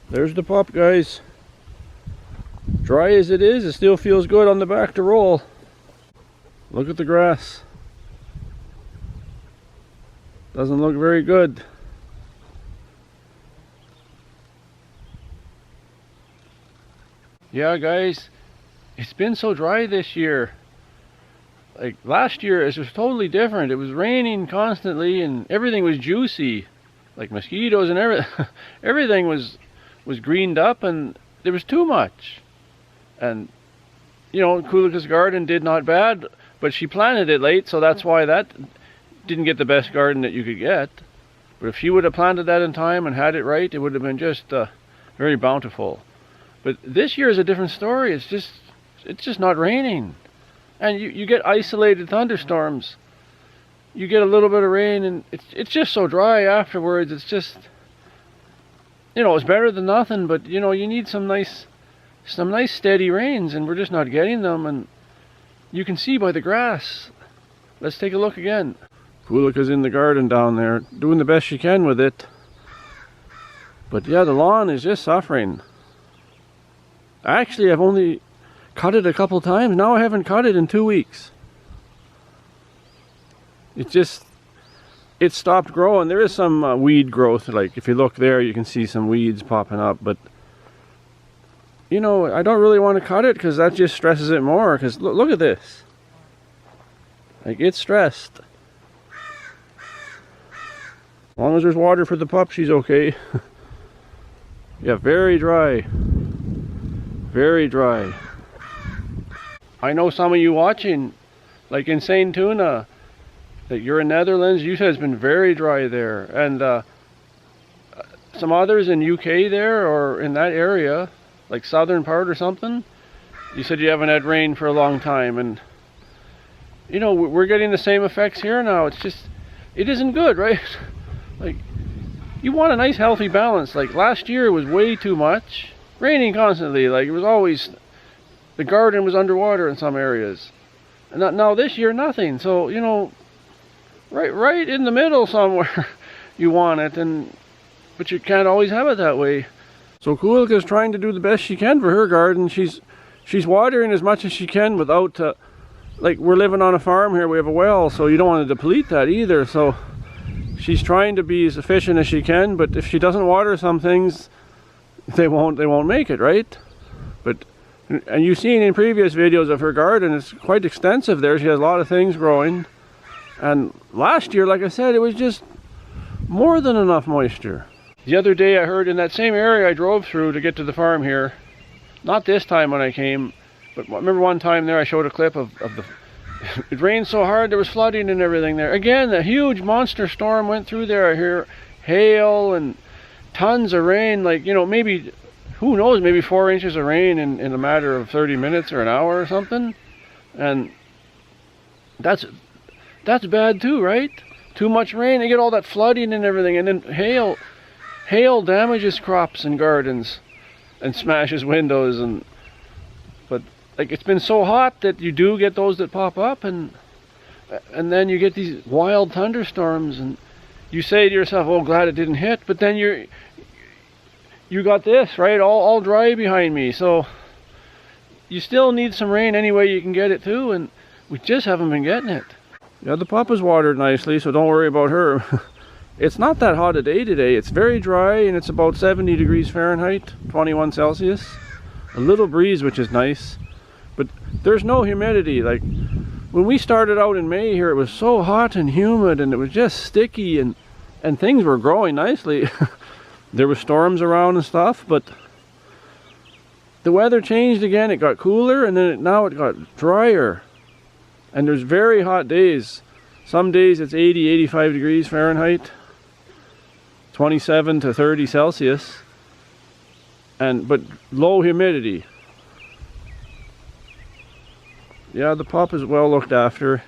There's the pup, guys. Dry as it is, it still feels good on the back to roll. Look at the grass. Doesn't look very good. Yeah, guys, it's been so dry this year. Like last year, it was totally different. It was raining constantly and everything was juicy. Like mosquitoes and everything was greened up, and there was too much. And you know, Kullike's garden did not bad, but she planted it late, so that's why that didn't get the best garden that you could get. But if she would have planted that in time and had it right, it would have been just very bountiful. But this year is a different story. It's just not raining, and you get isolated thunderstorms. You get a little bit of rain, and it's just so dry afterwards. It's just, you know, it's better than nothing, but you know, you need some nice steady rains, and we're just not getting them. And you can see by the grass. Let's take a look again. Kullike's in the garden down there, doing the best she can with it. But yeah, the lawn is just suffering. Actually, I've only cut it a couple times. Now I haven't cut it in 2 weeks. It stopped growing. There is some weed growth. Like if you look there, you can see some weeds popping up. But you know, I don't really want to cut it because that just stresses it more. Because look at this. Like, it's stressed. As long as there's water for the pup, she's okay. Yeah, very dry. Very dry. I know some of you watching, like in St. Tuna, that you're in Netherlands, you said it's been very dry there. And some others in UK there, or in that area, like southern part or something, you said you haven't had rain for a long time. And you know, we're getting the same effects here now. It's just, it isn't good, right? Like, you want a nice healthy balance. Like last year it was way too much, raining constantly. Like it was always, the garden was underwater in some areas. And now this year, nothing. So, you know, right in the middle somewhere you want it, but you can't always have it that way. So Kullike is trying to do the best she can for her garden. She's watering as much as she can without like, we're living on a farm here, we have a well, so you don't want to deplete that either. So she's trying to be as efficient as she can, but if she doesn't water some things, they won't make it, right? But, and you've seen in previous videos of her garden, it's quite extensive there. She has a lot of things growing. And last year, like I said, it was just more than enough moisture. The other day I heard in that same area I drove through to get to the farm here, not this time when I came, but remember one time there I showed a clip of the, it rained so hard there was flooding and everything there. Again, a huge monster storm went through there. I hear hail and tons of rain, like, you know, maybe, who knows, maybe 4 inches of rain in a matter of 30 minutes or an hour or something. And that's bad too, right? Too much rain, they get all that flooding and everything, and then hail damages crops and gardens and smashes windows. But like, it's been so hot that you do get those that pop up, and then you get these wild thunderstorms, and you say to yourself, oh, glad it didn't hit. But then you got this, right, all dry behind me. So you still need some rain any way you can get it too, and we just haven't been getting it. Yeah, the pup is watered nicely, so don't worry about her. It's not that hot a day today. It's very dry, and it's about 70 degrees Fahrenheit, 21 Celsius. A little breeze, which is nice, but there's no humidity. Like when we started out in May here, it was so hot and humid, and it was just sticky, and things were growing nicely. There were storms around and stuff, but the weather changed again. It got cooler, and then now it got drier. And there's very hot days. Some days it's 80, 85 degrees Fahrenheit, 27 to 30 Celsius, but low humidity. Yeah, the pup is well looked after.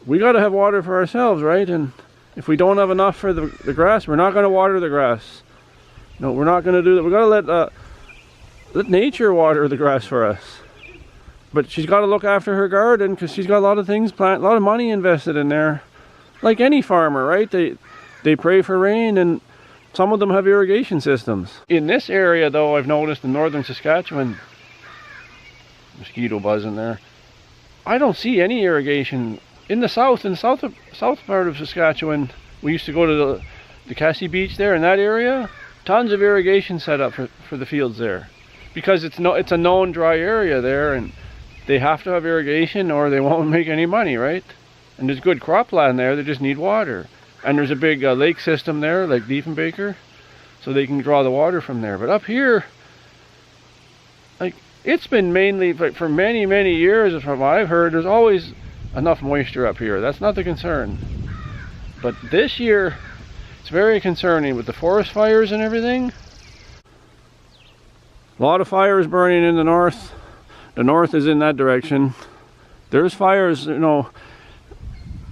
We got to have water for ourselves, right? And if we don't have enough for the grass, we're not going to water the grass. No, we're not going to do that. We're going to let nature water the grass for us. But she's got to look after her garden, because she's got a lot of things planned, a lot of money invested in there. Like any farmer, right? They pray for rain, and some of them have irrigation systems. In this area though, I've noticed in northern Saskatchewan, mosquito buzzing there, I don't see any irrigation. In the south part of Saskatchewan, we used to go to the Cassie Beach there in that area, tons of irrigation set up for the fields there. Because it's a known dry area there, and they have to have irrigation or they won't make any money, right? And there's good cropland there, they just need water. And there's a big lake system there, like Diefenbaker, so they can draw the water from there. But up here, like, it's been mainly, for many, many years, from what I've heard, there's always enough moisture up here. That's not the concern. But this year, it's very concerning with the forest fires and everything. A lot of fires burning in the north. The north is in that direction. There's fires, you know,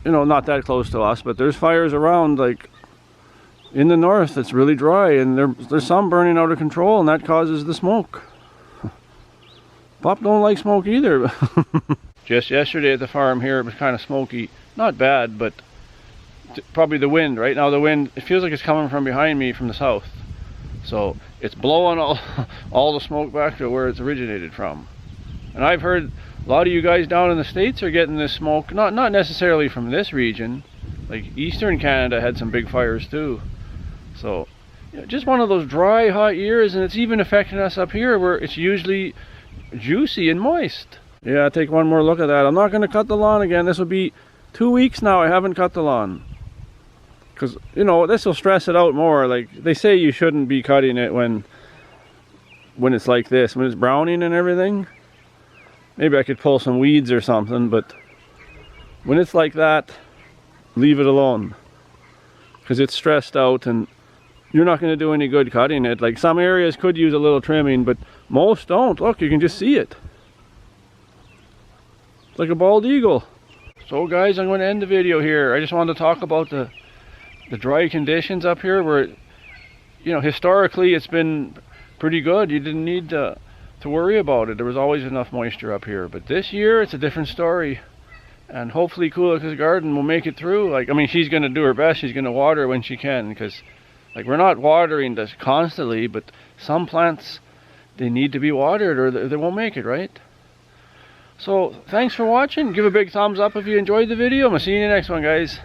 not that close to us, but there's fires around, like in the north. It's really dry, and there's some burning out of control, and that causes the smoke. Pup don't like smoke either. Just yesterday at the farm here, it was kind of smoky. Not bad, but probably the wind. Right now the wind, it feels like it's coming from behind me from the south. So it's blowing all the smoke back to where it's originated from. And I've heard a lot of you guys down in the States are getting this smoke, not necessarily from this region. Like eastern Canada had some big fires too. So, you know, just one of those dry, hot years, and it's even affecting us up here where it's usually juicy and moist. Yeah, take one more look at that. I'm not going to cut the lawn again. This will be 2 weeks now I haven't cut the lawn. Because, you know, this will stress it out more. Like, they say you shouldn't be cutting it when it's like this, when it's browning and everything. Maybe I could pull some weeds or something, but when it's like that, leave it alone. Because it's stressed out and you're not going to do any good cutting it. Like, some areas could use a little trimming, but most don't. Look, you can just see it. It's like a bald eagle. So guys, I'm going to end the video here. I just wanted to talk about the dry conditions up here where, you know, historically it's been pretty good. You didn't need to worry about it. There was always enough moisture up here. But this year it's a different story. And hopefully Kullike's garden will make it through. Like, I mean, she's going to do her best. She's going to water when she can, because like, we're not watering this constantly, but some plants, they need to be watered or they won't make it, right? So thanks for watching. Give a big thumbs up if you enjoyed the video. I'm going to see you in the next one, guys.